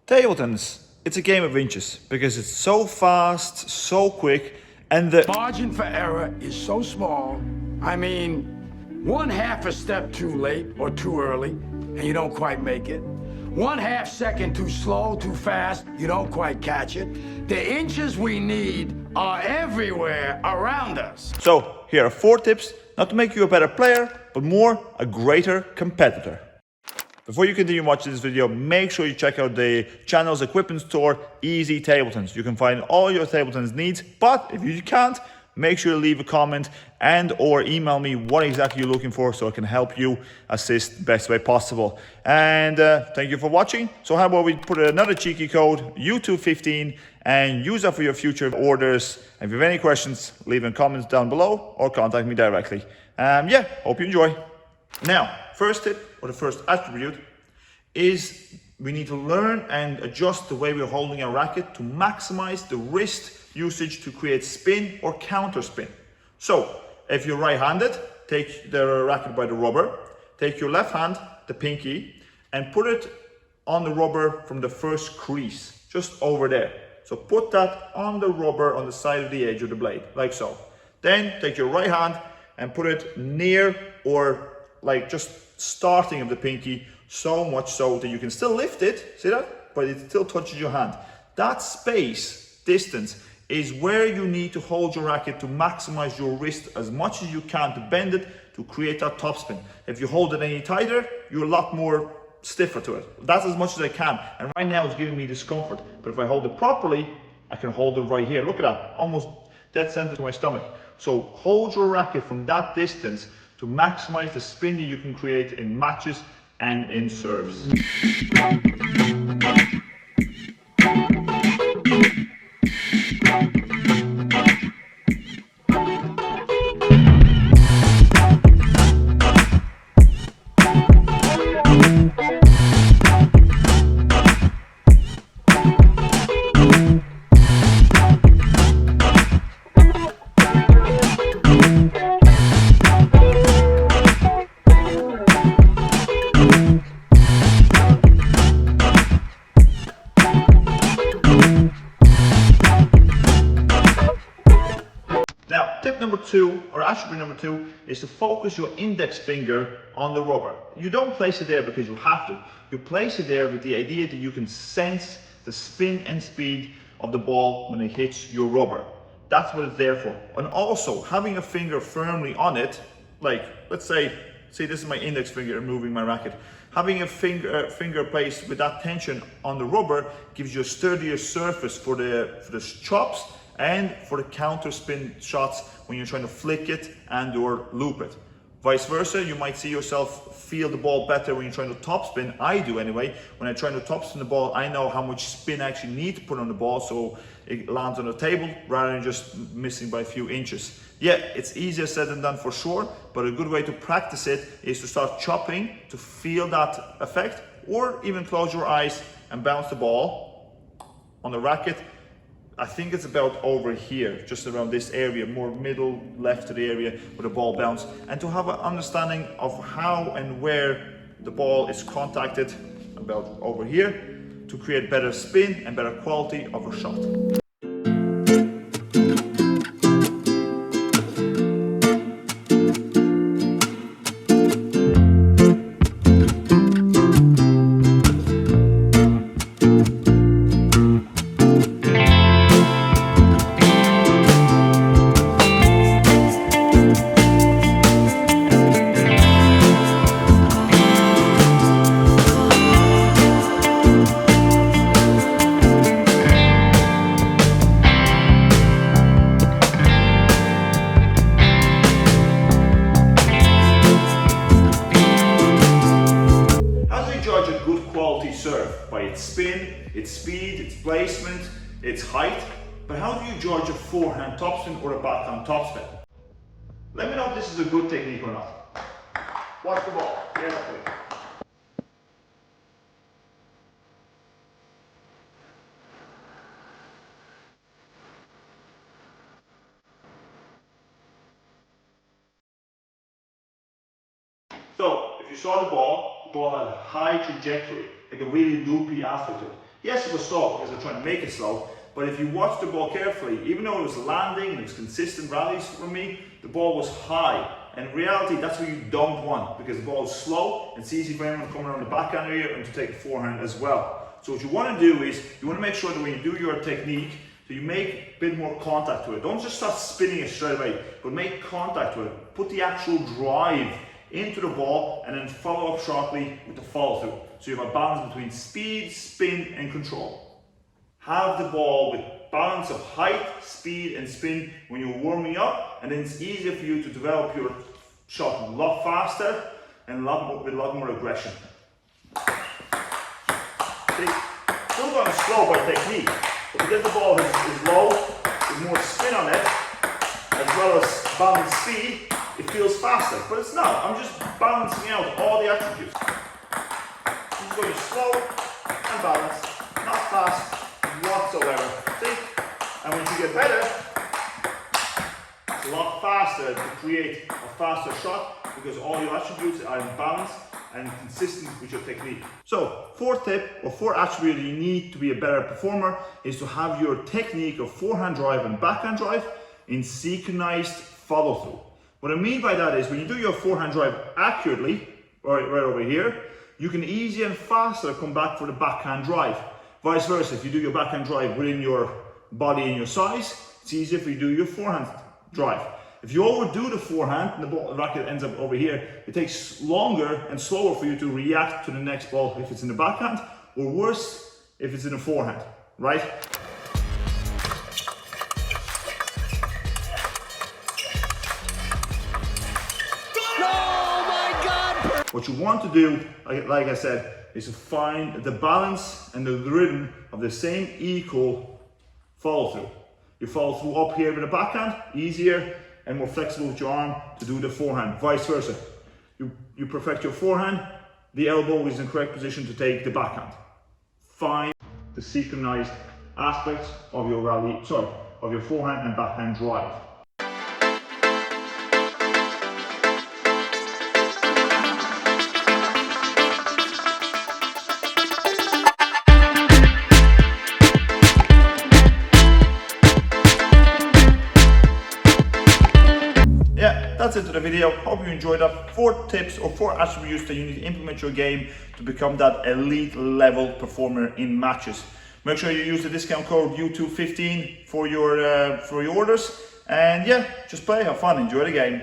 Table tennis, it's a game of inches because it's so fast, so quick, and the margin for error is so small. I mean, 1/2 a step too late or too early, and you don't quite make it. 1/2 second too slow, too fast, you don't quite catch it. The inches we need are everywhere around us. So here are 4 tips not to make you a better player, but more a greater competitor. Before you continue watching this video, make sure you check out the channel's equipment store, Easy Table Tennis. You can find all your table tennis needs, but if you can't, make sure to leave a comment and or email me what exactly you're looking for so I can help you assist the best way possible. And thank you for watching. So how about we put another cheeky code, YouTube15, and use that for your future orders. And if you have any questions, leave in comments down below or contact me directly. Yeah, hope you enjoy. Now, first tip, or the first attribute, is we need to learn and adjust the way we're holding our racket to maximize the wrist usage to create spin or counter spin. So, if you're right-handed, take the racket by the rubber, take your left hand, the pinky, and put it on the rubber from the first crease, just over there. So put that on the rubber on the side of the edge of the blade, like so. Then take your right hand and put it near or like just starting of the pinky, so much so that you can still lift it, see that? But it still touches your hand. That space, distance, is where you need to hold your racket to maximize your wrist as much as you can to bend it to create that topspin. If you hold it any tighter, you're a lot more stiffer to it. That's as much as I can. And right now it's giving me discomfort. But if I hold it properly, I can hold it right here. Look at that, almost dead center to my stomach. So hold your racket from that distance to maximize the spin that you can create in matches and in serves. Tip number 2, or attribute number 2, is to focus your index finger on the rubber. You don't place it there because you have to. You place it there with the idea that you can sense the spin and speed of the ball when it hits your rubber. That's what it's there for. And also, having a finger firmly on it, like, let's say this is my index finger moving my racket. Having a finger placed with that tension on the rubber gives you a sturdier surface for the chops and for the counter spin shots when you're trying to flick it and or loop it. Vice versa, you might see yourself feel the ball better when you're trying to topspin. I do anyway. When I try to topspin the ball, I know how much spin I actually need to put on the ball so it lands on the table rather than just missing by a few inches. Yeah, it's easier said than done for sure, but a good way to practice it is to start chopping to feel that effect, or even close your eyes and bounce the ball on the racket. I think it's about over here, just around this area, more middle left to the area where the ball bounced, and to have an understanding of how and where the ball is contacted, about over here, to create better spin and better quality of a shot. Serve by its spin, its speed, its placement, its height. But how do you judge a forehand topspin or a backhand topspin? Let me know if this is a good technique or not. Watch the ball carefully. So, if you saw the ball had a high trajectory, like a really loopy aspect to it. Yes, it was slow because I was trying to make it slow, but if you watch the ball carefully, even though it was landing and it was consistent rallies from me, the ball was high. And in reality, that's what you don't want, because the ball is slow and it's easy for anyone coming around the backhand area and to take a forehand as well. So what you want to do is, you want to make sure that when you do your technique, so you make a bit more contact to it. Don't just start spinning it straight away, but make contact to it. Put the actual drive into the ball and then follow up sharply with the follow through. So you have a balance between speed, spin and control. Have the ball with balance of height, speed and spin when you're warming up, and then it's easier for you to develop your shot a lot faster and with a lot more aggression. See, still going slow by technique, but because the ball is low, there's more spin on it, as well as balance speed, it feels faster, but it's not. I'm just balancing out all the attributes. I'm just going slow and balanced, not fast whatsoever. See? And once you get better, it's a lot faster to create a faster shot because all your attributes are in balance and consistent with your technique. So, fourth tip or fourth attribute that you need to be a better performer is to have your technique of forehand drive and backhand drive in synchronized follow through. What I mean by that is when you do your forehand drive accurately, right over here, you can easier and faster come back for the backhand drive. Vice versa, if you do your backhand drive within your body and your size, it's easier if you do your forehand drive. If you overdo the forehand and the racket ends up over here, it takes longer and slower for you to react to the next ball if it's in the backhand, or worse, if it's in the forehand, right? What you want to do, like I said, is to find the balance and the rhythm of the same equal follow through. You follow through up here with the backhand, easier and more flexible with your arm to do the forehand, vice versa. You perfect your forehand, the elbow is in correct position to take the backhand. Find the synchronized aspects of your of your forehand and backhand drive. That's it for the video. Hope you enjoyed that. 4 tips or 4 attributes that you need to implement your game to become that elite level performer in matches. Make sure you use the discount code U215 for your orders. And yeah, just play, have fun, enjoy the game.